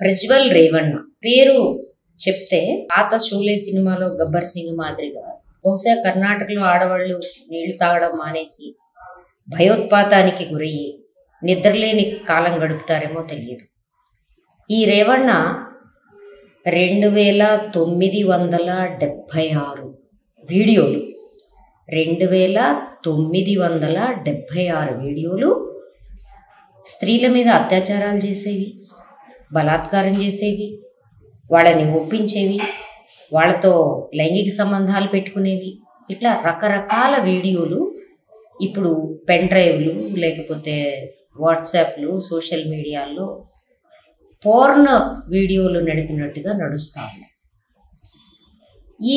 ప్రజ్వల్ రేవణ్ణ పేరు చెప్తే పాత షోలే సినిమాలో గబ్బర్ సింగ్ మాదిరిగా బహుశా కర్ణాటకలో ఆడవాళ్ళు నీళ్లు తాగడం మానేసి భయోత్పాతానికి గురయ్యి నిద్రలేని కాలం గడుపుతారేమో తెలియదు. ఈ రేవణ్ణ 2976 వీడియోలు 2976 వీడియోలు స్త్రీల మీద అత్యాచారాలు చేసేవి, బలాత్కారం చేసేవి, వాళ్ళని ఒప్పించేవి, వాళ్ళతో లైంగిక సంబంధాలు పెట్టుకునేవి, ఇట్లా రకరకాల వీడియోలు ఇప్పుడు పెన్ డ్రైవ్లు లేకపోతే వాట్సాప్లు సోషల్ మీడియాల్లో పోర్న్ వీడియోలు నడిపినట్టుగా నడుస్తూ ఉన్నాయి.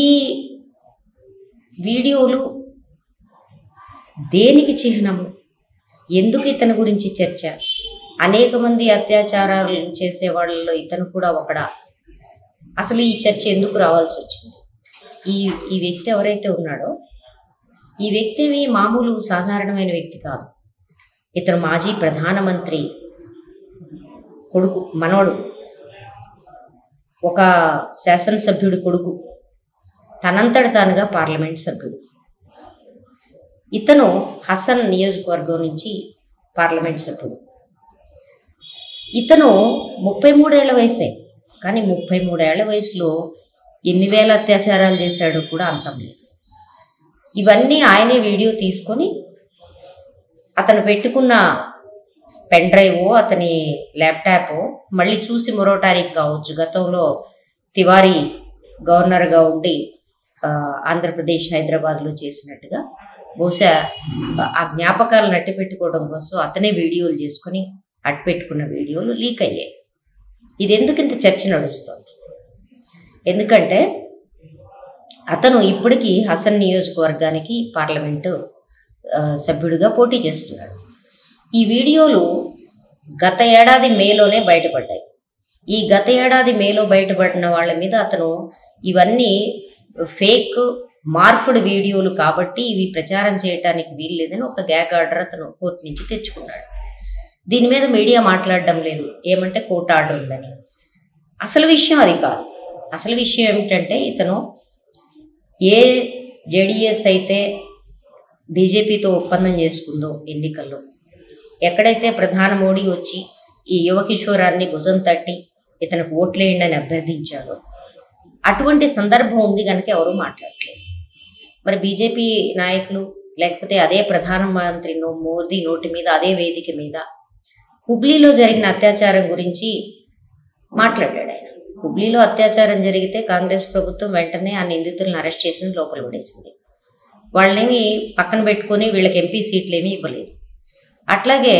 ఈ వీడియోలు దేనికి చిహ్నము? ఎందుకు ఇతని గురించి చర్చ? అనేక మంది అత్యాచారాలు చేసే వాళ్ళలో ఇతను కూడా ఒకడా? అసలు ఈ చర్చ ఎందుకు రావాల్సి వచ్చింది? ఈ వ్యక్తి ఎవరైతే ఉన్నాడో ఈ వ్యక్తి మామూలు సాధారణమైన వ్యక్తి కాదు. ఇతను మాజీ ప్రధానమంత్రి కొడుకు, మనవడు, ఒక శాసనసభ్యుడి కొడుకు, తనంతటి తానుగా పార్లమెంట్ సభ్యుడు. ఇతను హసన్ నియోజకవర్గం నుంచి పార్లమెంట్ సభ్యుడు. ఇతను 33 ఏళ్ల వయసే, కానీ 33 ఏళ్ల వయసులో ఎన్ని వేల అత్యాచారాలు చేశాడో కూడా అంతం లేదు. ఇవన్నీ ఆయనే వీడియో తీసుకొని అతను పెట్టుకున్న పెన్ డ్రైవ్, అతని ల్యాప్టాప్ మళ్ళీ చూసి మొరవటానికి కావచ్చు. గతంలో తివారీ గవర్నర్గా ఉండి ఆంధ్రప్రదేశ్ హైదరాబాద్లో చేసినట్టుగా బహుశా ఆ జ్ఞాపకాలను అట్టి పెట్టుకోవడం కోసం అతనే వీడియోలు చేసుకొని అట్టిపెట్టుకున్న వీడియోలు లీక్ అయ్యాయి. ఇది ఎందుకు ఇంత చర్చ నడుస్తుంది? ఎందుకంటే అతను ఇప్పటికీ హసన్ నియోజకవర్గానికి పార్లమెంటు సభ్యుడిగా పోటీ చేస్తున్నాడు. ఈ వీడియోలు గత ఏడాది మేలోనే బయటపడ్డాయి. ఈ గత ఏడాది మేలో బయటపడిన వాళ్ళ మీద అతను ఇవన్నీ ఫేక్ మార్ఫ్డ్ వీడియోలు కాబట్టి ఇవి ప్రచారం చేయడానికి వీల్లేదని ఒక గ్యాగ్ ఆర్డర్ అతను కోర్టు నుంచి తెచ్చుకున్నాడు. దీని మీద మీడియా మాట్లాడడం లేదు, ఏమంటే కోర్టు ఆర్డర్ ఉందని. అసలు విషయం అది కాదు. అసలు విషయం ఏమిటంటే ఇతను ఏ జేడీఎస్ అయితే బీజేపీతో ఒప్పందం చేసుకుందో ఎన్నికల్లో, ఎక్కడైతే ప్రధాని మోడీ వచ్చి ఈ యువ కిషోరాన్ని భుజం తట్టి ఇతనికి ఓట్లేయండి అని అభ్యర్థించాడో అటువంటి సందర్భం ఉంది కనుక ఎవరూ మాట్లాడలేదు. మరి బీజేపీ నాయకులు లేకపోతే అదే ప్రధానమంత్రి మోదీ నోటి మీద అదే వేదిక మీద హుబ్లీలో జరిగిన అత్యాచారం గురించి మాట్లాడాడు ఆయన. హుబ్లీలో అత్యాచారం జరిగితే కాంగ్రెస్ ప్రభుత్వం వెంటనే ఆ నిందితులను అరెస్ట్ చేసి లోపల పడేసింది. వాళ్ళేమి పక్కన పెట్టుకొని వీళ్ళకి ఎంపీ సీట్లు ఏమీ ఇవ్వలేదు. అట్లాగే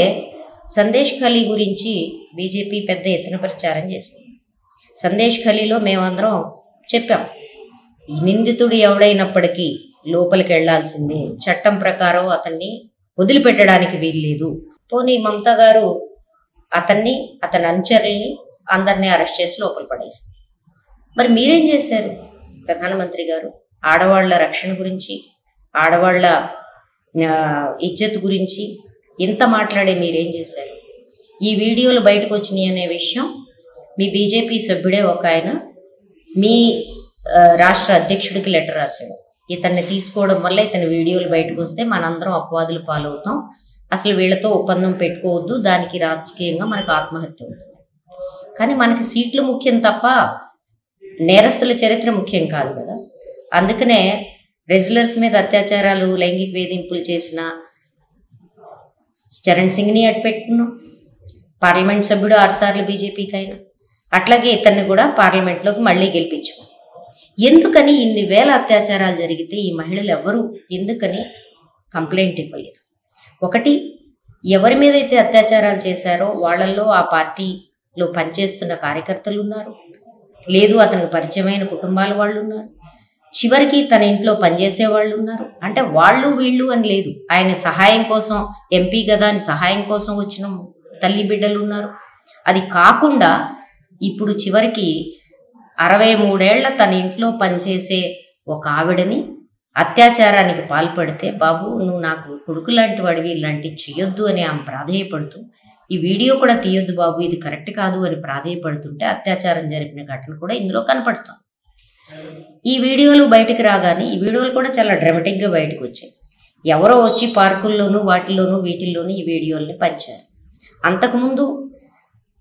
సందేశ్ ఖలీ గురించి బీజేపీ పెద్ద ఎత్తున ప్రచారం చేసింది. సందేశ్ ఖలీలో మేమందరం చెప్పాం, ఈ నిందితుడు ఎవడైనప్పటికీ లోపలికి వెళ్లాల్సిందే, చట్టం ప్రకారం అతన్ని వదిలిపెట్టడానికి వీల్లేదు. పోనీ మమతా గారు అతన్ని, అతని అనుచరుల్ని అందరినీ అరెస్ట్ చేసి లోపల పడేసింది. మరి మీరేం చేశారు ప్రధానమంత్రి గారు? ఆడవాళ్ల రక్షణ గురించి, ఆడవాళ్ల ఇజ్జత్ గురించి ఇంత మాట్లాడే మీరేం చేశారు? ఈ వీడియోలు బయటకు వచ్చినాయి అనే విషయం మీ బీజేపీ సభ్యుడే ఒక ఆయన మీ రాష్ట్ర అధ్యక్షుడికి లెటర్ రాశాడు. ఇతన్ని తీసుకోవడం వల్ల ఇతని వీడియోలు బయటకు వస్తే మనందరం అపవాదులు పాలవుతాం, అసలు వీళ్ళతో ఒప్పందం పెట్టుకోవద్దు, దానికి రాజకీయంగా మనకు ఆత్మహత్య ఉంటుంది. కానీ మనకి సీట్లు ముఖ్యం తప్ప నేరస్తుల చరిత్ర ముఖ్యం కాదు కదా. అందుకనే రెజ్లర్స్ మీద అత్యాచారాలు, లైంగిక వేధింపులు చేసిన చరణ్ సింగ్ని అడ్డుపెట్టుకున్నాం. పార్లమెంట్ సభ్యుడు 6 సార్లు బీజేపీకి అయినా. అట్లాగే ఇతన్ని కూడా పార్లమెంట్లోకి మళ్ళీ గెలిపించాం. ఎందుకని ఇన్ని వేల అత్యాచారాలు జరిగితే ఈ మహిళలు ఎవరు ఎందుకని కంప్లైంట్ ఇవ్వలేదు? ఒకటి, ఎవరి మీద అయితే అత్యాచారాలు చేశారో వాళ్ళల్లో ఆ పార్టీలో పనిచేస్తున్న కార్యకర్తలు ఉన్నారు, లేదు అతనికి పరిచయమైన కుటుంబాల వాళ్ళు ఉన్నారు, చివరికి తన ఇంట్లో పనిచేసే వాళ్ళు ఉన్నారు. అంటే వాళ్ళు వీళ్ళు అని లేదు, ఆయన సహాయం కోసం ఎంపీ కదా అని సహాయం కోసం వచ్చిన తల్లి బిడ్డలు ఉన్నారు. అది కాకుండా ఇప్పుడు చివరికి 63 ఏళ్ల తన ఇంట్లో పనిచేసే ఒక ఆవిడని అత్యాచారానికి పాల్పడితే, బాబు నువ్వు నాకు కొడుకు లాంటి వాడివి, ఇలాంటి చెయ్యొద్దు అని ఆమె ప్రాధేయపడుతూ ఈ వీడియో కూడా తీయొద్దు బాబు, ఇది కరెక్ట్ కాదు అని ప్రాధేయపడుతుంటే అత్యాచారం జరిపిన ఘటన కూడా ఇందులో కనపడుతుంది. ఈ వీడియోలు బయటకు రాగానే ఈ వీడియోలు కూడా చాలా డ్రామాటిక్గా బయటకు వచ్చాయి. ఎవరో వచ్చి పార్కుల్లోనూ వీటిల్లోనూ ఈ వీడియోల్ని పంచారు. అంతకుముందు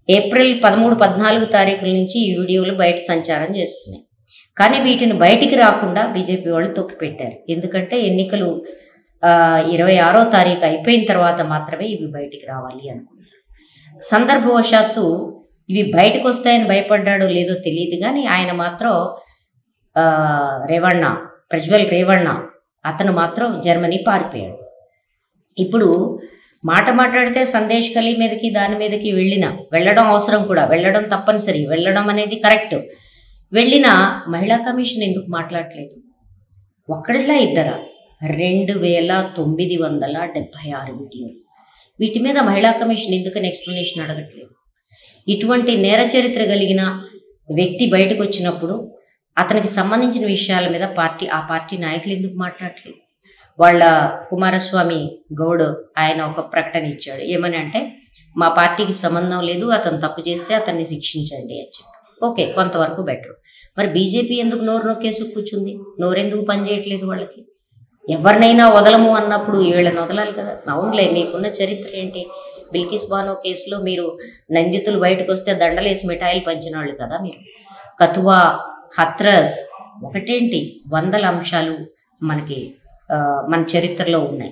ఏప్రిల్ 13-14 తారీఖుల నుంచి ఈ వీడియోలు బయట సంచారం చేస్తున్నాయి. కానీ వీటిని బయటికి రాకుండా బీజేపీ వాళ్ళు తొక్కిపెట్టారు. ఎందుకంటే ఎన్నికలు 26వ తారీఖు అయిపోయిన తర్వాత మాత్రమే ఇవి బయటికి రావాలి అనుకున్నారు. సందర్భవశాత్తు ఇవి బయటకు వస్తాయని భయపడ్డాడో లేదో తెలియదు, కానీ ఆయన మాత్రం ప్రజ్వల్ రేవణ్ణ అతను మాత్రం జర్మనీ పారిపోయాడు. ఇప్పుడు మాట్లాడితే సందేశ్ ఖలీ మీదకి దాని మీదకి వెళ్ళడం అవసరం కూడా, వెళ్ళడం తప్పనిసరి, వెళ్ళడం అనేది కరెక్ట్. వెళ్ళిన మహిళా కమిషన్ ఎందుకు మాట్లాడలేదు? ఒక్కడిలా ఇద్దరా? 2976 వీడియోలు. వీటి మీద మహిళా కమిషన్ ఎందుకని ఎక్స్ప్లెనేషన్ అడగట్లేదు? ఇటువంటి నేర చరిత్ర కలిగిన వ్యక్తి బయటకు వచ్చినప్పుడు అతనికి సంబంధించిన విషయాల మీద ఆ పార్టీ నాయకులు ఎందుకు మాట్లాడట్లేదు? వాళ్ళ కుమారస్వామి గౌడ్ ఆయన ఒక ప్రకటన ఇచ్చాడు. ఏమని అంటే, మా పార్టీకి సంబంధం లేదు, అతను తప్పు చేస్తే అతన్ని శిక్షించండి అని చెప్పి. ఓకే, కొంతవరకు బెటర్. మరి బీజేపీ ఎందుకు నోరు నొక్కేసి కూర్చుంది? నోరెందుకు పనిచేయట్లేదు వాళ్ళకి? ఎవరినైనా వదలము అన్నప్పుడు వీళ్ళని వదలాలి కదా. అవునులే, మీకున్న చరిత్ర ఏంటి? బిల్కిస్ బానో కేసులో మీరు నిందితులు బయటకు వస్తే దండలేసి మిఠాయిలు పంచిన వాళ్ళు కదా మీరు. కథువా, హత్రస్, ఒకటేంటి 100 అంశాలు మన చరిత్రలో ఉన్నాయి.